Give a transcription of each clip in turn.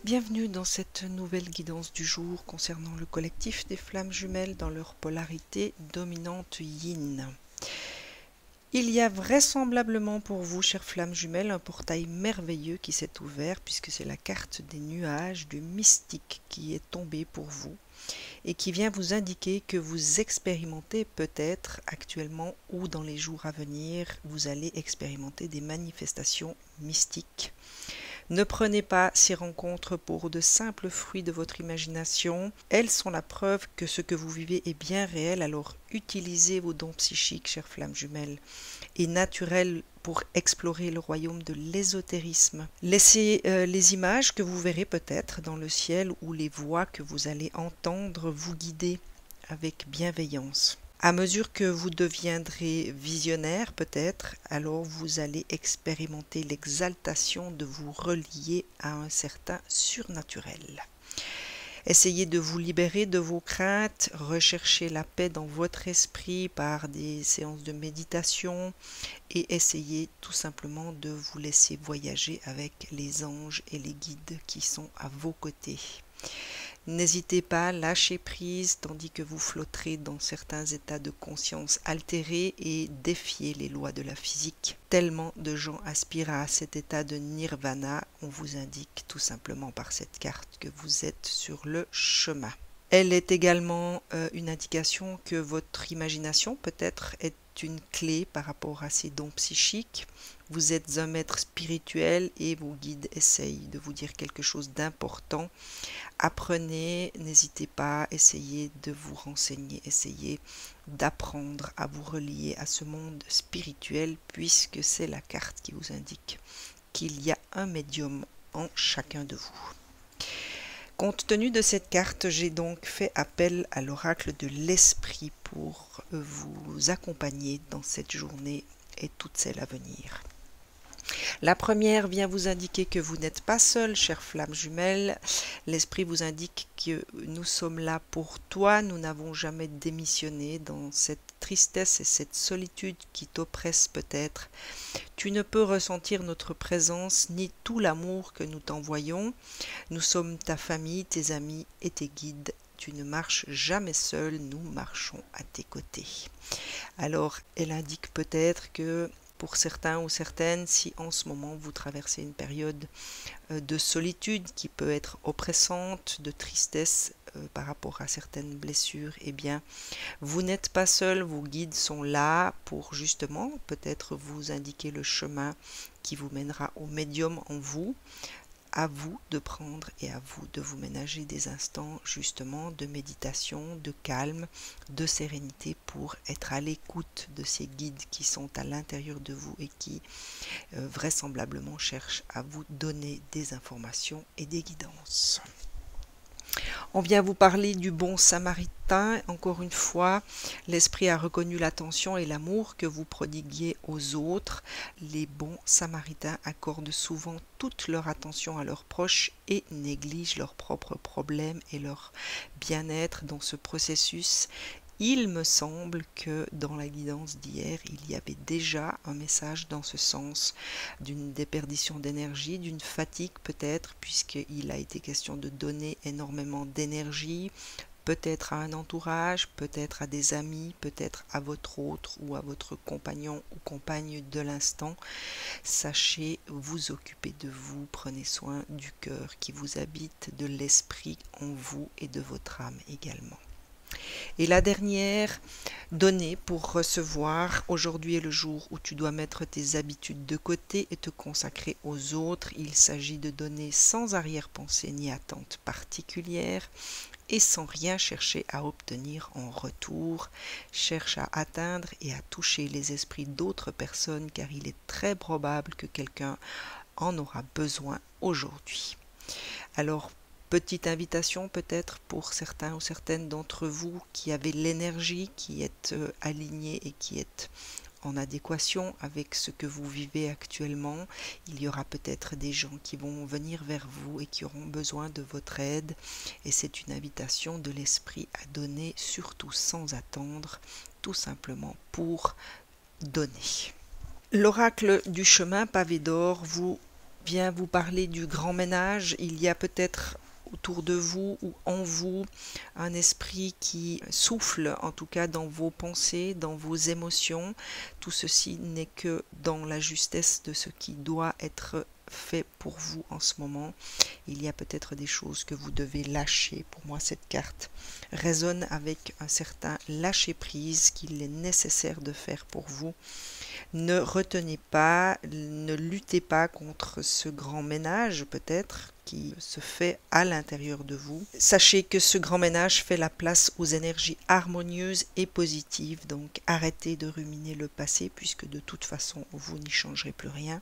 Bienvenue dans cette nouvelle guidance du jour concernant le collectif des flammes jumelles dans leur polarité dominante yin. Il y a vraisemblablement pour vous, chères flammes jumelles, un portail merveilleux qui s'est ouvert puisque c'est la carte des nuages du mystique qui est tombée pour vous et qui vient vous indiquer que vous expérimentez peut-être actuellement ou dans les jours à venir, vous allez expérimenter des manifestations mystiques. Ne prenez pas ces rencontres pour de simples fruits de votre imagination. Elles sont la preuve que ce que vous vivez est bien réel, alors utilisez vos dons psychiques, chères flammes jumelles, et naturels pour explorer le royaume de l'ésotérisme. Laissez les images que vous verrez peut-être dans le ciel ou les voix que vous allez entendre vous guider avec bienveillance. À mesure que vous deviendrez visionnaire peut-être, alors vous allez expérimenter l'exaltation de vous relier à un certain surnaturel. Essayez de vous libérer de vos craintes, recherchez la paix dans votre esprit par des séances de méditation et essayez tout simplement de vous laisser voyager avec les anges et les guides qui sont à vos côtés. N'hésitez pas à lâcher prise tandis que vous flotterez dans certains états de conscience altérés et défiez les lois de la physique. Tellement de gens aspirent à cet état de nirvana, on vous indique tout simplement par cette carte que vous êtes sur le chemin. Elle est également une indication que votre imagination peut-être est une clé par rapport à ces dons psychiques. Vous êtes un maître spirituel et vos guides essayent de vous dire quelque chose d'important. Apprenez, n'hésitez pas, essayez de vous renseigner, essayez d'apprendre à vous relier à ce monde spirituel puisque c'est la carte qui vous indique qu'il y a un médium en chacun de vous. Compte tenu de cette carte, j'ai donc fait appel à l'oracle de l'esprit pour vous accompagner dans cette journée et toutes celles à venir. La première vient vous indiquer que vous n'êtes pas seul, chère flamme jumelle. L'esprit vous indique que nous sommes là pour toi. Nous n'avons jamais démissionné dans cette tristesse et cette solitude qui t'oppresse peut-être. Tu ne peux ressentir notre présence ni tout l'amour que nous t'envoyons. Nous sommes ta famille, tes amis et tes guides. Tu ne marches jamais seul, nous marchons à tes côtés. Alors, elle indique peut-être que pour certains ou certaines, si en ce moment vous traversez une période de solitude qui peut être oppressante, de tristesse par rapport à certaines blessures, eh bien, vous n'êtes pas seul, vos guides sont là pour justement peut-être vous indiquer le chemin qui vous mènera au médium en vous. À vous de prendre et à vous de vous ménager des instants justement de méditation, de calme, de sérénité pour être à l'écoute de ces guides qui sont à l'intérieur de vous et qui vraisemblablement cherchent à vous donner des informations et des guidances. On vient vous parler du bon samaritain. Encore une fois, l'esprit a reconnu l'attention et l'amour que vous prodiguiez aux autres. Les bons samaritains accordent souvent toute leur attention à leurs proches et négligent leurs propres problèmes et leur bien-être dans ce processus. Il me semble que dans la guidance d'hier, il y avait déjà un message dans ce sens d'une déperdition d'énergie, d'une fatigue peut-être, puisqu'il a été question de donner énormément d'énergie, peut-être à un entourage, peut-être à des amis, peut-être à votre autre ou à votre compagnon ou compagne de l'instant. Sachez vous occuper de vous, prenez soin du cœur qui vous habite, de l'esprit en vous et de votre âme également. Et la dernière, donner pour recevoir. Aujourd'hui est le jour où tu dois mettre tes habitudes de côté et te consacrer aux autres. Il s'agit de donner sans arrière-pensée ni attente particulière et sans rien chercher à obtenir en retour. Cherche à atteindre et à toucher les esprits d'autres personnes car il est très probable que quelqu'un en aura besoin aujourd'hui. Alors, petite invitation peut-être pour certains ou certaines d'entre vous qui avez l'énergie, qui êtes alignés et qui êtes en adéquation avec ce que vous vivez actuellement. Il y aura peut-être des gens qui vont venir vers vous et qui auront besoin de votre aide. Et c'est une invitation de l'esprit à donner, surtout sans attendre, tout simplement pour donner. L'oracle du chemin pavé d'or vous vient vous parler du grand ménage. Il y a peut-être autour de vous ou en vous un esprit qui souffle, en tout cas dans vos pensées, dans vos émotions. Tout ceci n'est que dans la justesse de ce qui doit être fait pour vous en ce moment. Il y a peut-être des choses que vous devez lâcher. Pour moi, cette carte résonne avec un certain lâcher-prise qu'il est nécessaire de faire pour vous. Ne retenez pas, ne luttez pas contre ce grand ménage peut-être qui se fait à l'intérieur de vous. Sachez que ce grand ménage fait la place aux énergies harmonieuses et positives, donc arrêtez de ruminer le passé puisque de toute façon vous n'y changerez plus rien.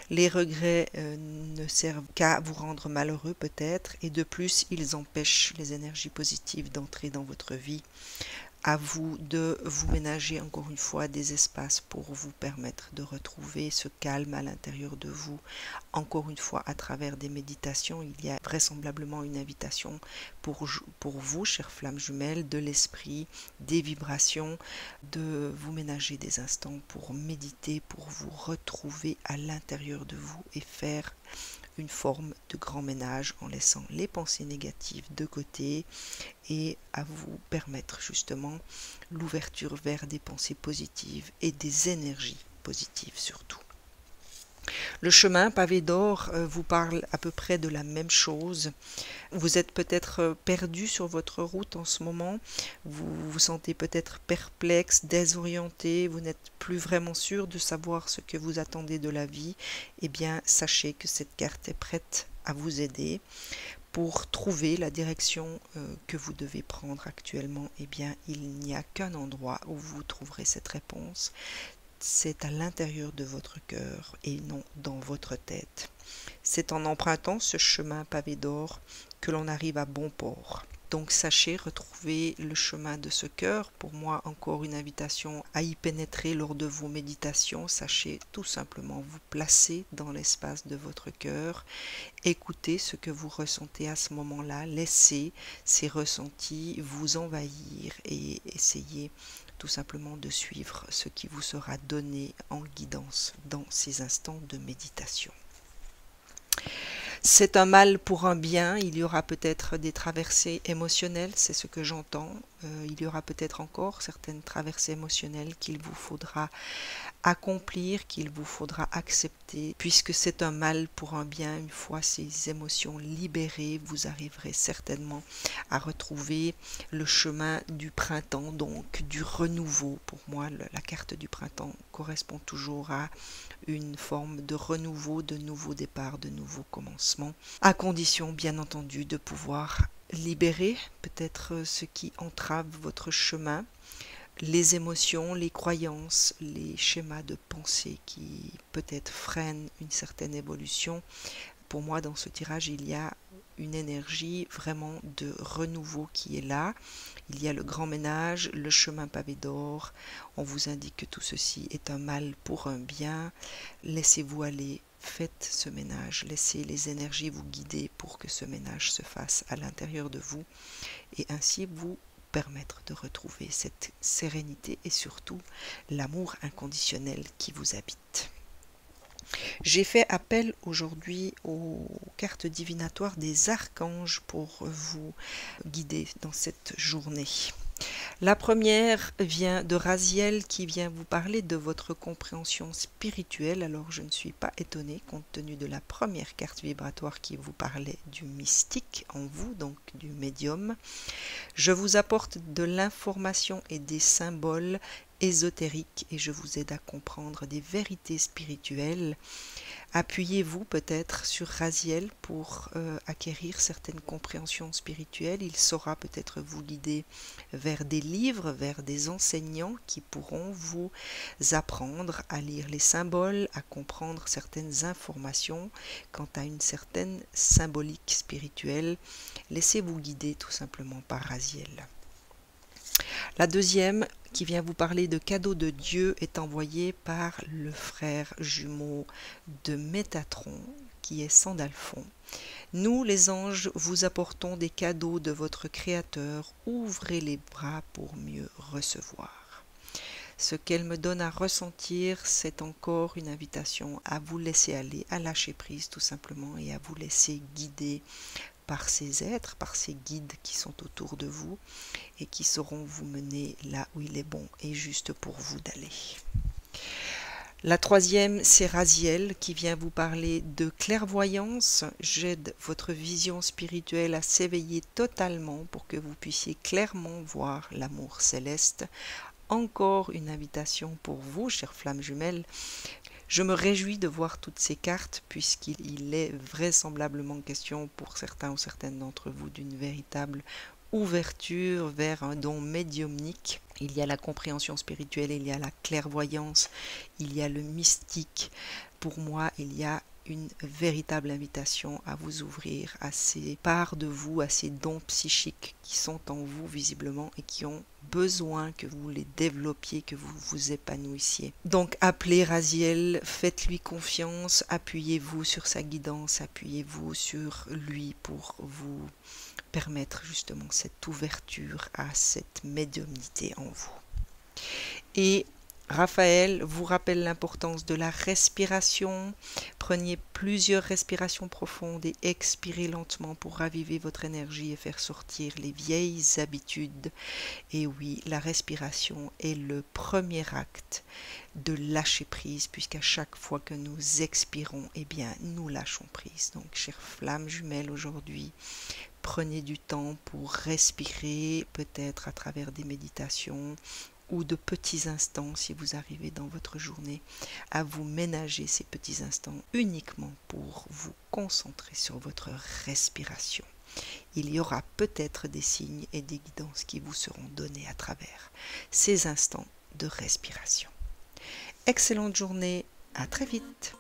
Les regrets ne servent qu'à vous rendre malheureux peut-être, et de plus ils empêchent les énergies positives d'entrer dans votre vie. À vous de vous ménager encore une fois des espaces pour vous permettre de retrouver ce calme à l'intérieur de vous. Encore une fois, à travers des méditations, il y a vraisemblablement une invitation pour vous, chères flammes jumelles, de l'esprit, des vibrations, de vous ménager des instants pour méditer, pour vous retrouver à l'intérieur de vous et faire une forme de grand ménage en laissant les pensées négatives de côté et à vous permettre justement l'ouverture vers des pensées positives et des énergies positives surtout. Le chemin pavé d'or vous parle à peu près de la même chose. Vous êtes peut-être perdu sur votre route en ce moment, vous vous sentez peut-être perplexe, désorienté, vous n'êtes plus vraiment sûr de savoir ce que vous attendez de la vie. Eh bien, sachez que cette carte est prête à vous aider. Pour trouver la direction que vous devez prendre actuellement, eh bien, il n'y a qu'un endroit où vous trouverez cette réponse. C'est à l'intérieur de votre cœur et non dans votre tête. C'est en empruntant ce chemin pavé d'or que l'on arrive à bon port. Donc sachez retrouver le chemin de ce cœur. Pour moi, encore une invitation à y pénétrer lors de vos méditations. Sachez tout simplement vous placer dans l'espace de votre cœur. Écoutez ce que vous ressentez à ce moment-là. Laissez ces ressentis vous envahir et essayez tout simplement de suivre ce qui vous sera donné en guidance dans ces instants de méditation. C'est un mal pour un bien, il y aura peut-être des traversées émotionnelles, c'est ce que j'entends. Il y aura peut-être encore certaines traversées émotionnelles qu'il vous faudra accomplir, qu'il vous faudra accepter, puisque c'est un mal pour un bien. Une fois ces émotions libérées, vous arriverez certainement à retrouver le chemin du printemps, donc du renouveau. Pour moi, la carte du printemps correspond toujours à une forme de renouveau, de nouveau départ, de nouveau commencement, à condition bien entendu de pouvoir libérer peut-être ce qui entrave votre chemin, les émotions, les croyances, les schémas de pensée qui peut-être freinent une certaine évolution. Pour moi, dans ce tirage, il y a une énergie vraiment de renouveau qui est là. Il y a le grand ménage, le chemin pavé d'or. On vous indique que tout ceci est un mal pour un bien. Laissez-vous aller, faites ce ménage, laissez les énergies vous guider pour que ce ménage se fasse à l'intérieur de vous et ainsi vous permettre de retrouver cette sérénité et surtout l'amour inconditionnel qui vous habite. J'ai fait appel aujourd'hui aux cartes divinatoires des archanges pour vous guider dans cette journée. La première vient de Raziel qui vient vous parler de votre compréhension spirituelle. Alors je ne suis pas étonnée compte tenu de la première carte vibratoire qui vous parlait du mystique en vous, donc du médium. Je vous apporte de l'information et des symboles ésotériques et je vous aide à comprendre des vérités spirituelles. Appuyez-vous peut-être sur Raziel pour acquérir certaines compréhensions spirituelles. Il saura peut-être vous guider vers des livres, vers des enseignants qui pourront vous apprendre à lire les symboles, à comprendre certaines informations quant à une certaine symbolique spirituelle. Laissez-vous guider tout simplement par Raziel. La deuxième qui vient vous parler de cadeaux de Dieu est envoyée par le frère jumeau de Métatron qui est Sandalphon. Nous les anges vous apportons des cadeaux de votre Créateur, ouvrez les bras pour mieux recevoir. Ce qu'elle me donne à ressentir, c'est encore une invitation à vous laisser aller, à lâcher prise tout simplement et à vous laisser guider par ces êtres, par ces guides qui sont autour de vous et qui sauront vous mener là où il est bon et juste pour vous d'aller. La troisième, c'est Raziel qui vient vous parler de clairvoyance. J'aide votre vision spirituelle à s'éveiller totalement pour que vous puissiez clairement voir l'amour céleste. Encore une invitation pour vous, chères flammes jumelles. Je me réjouis de voir toutes ces cartes puisqu'il est vraisemblablement question pour certains ou certaines d'entre vous d'une véritable ouverture vers un don médiumnique. Il y a la compréhension spirituelle, il y a la clairvoyance, il y a le mystique. Pour moi, il y a une véritable invitation à vous ouvrir à ces parts de vous, à ces dons psychiques qui sont en vous visiblement et qui ont besoin que vous les développiez, que vous vous épanouissiez. Donc appelez Raziel, faites-lui confiance, appuyez-vous sur sa guidance, appuyez-vous sur lui pour vous permettre justement cette ouverture à cette médiumnité en vous. Et Raphaël vous rappelle l'importance de la respiration. Prenez plusieurs respirations profondes et expirez lentement pour raviver votre énergie et faire sortir les vieilles habitudes. Et oui, la respiration est le premier acte de lâcher prise, puisqu'à chaque fois que nous expirons, eh bien, nous lâchons prise. Donc, chères flammes jumelles, aujourd'hui, prenez du temps pour respirer, peut-être à travers des méditations ou de petits instants, si vous arrivez dans votre journée à vous ménager ces petits instants uniquement pour vous concentrer sur votre respiration. Il y aura peut-être des signes et des guidances qui vous seront donnés à travers ces instants de respiration. Excellente journée, à très vite.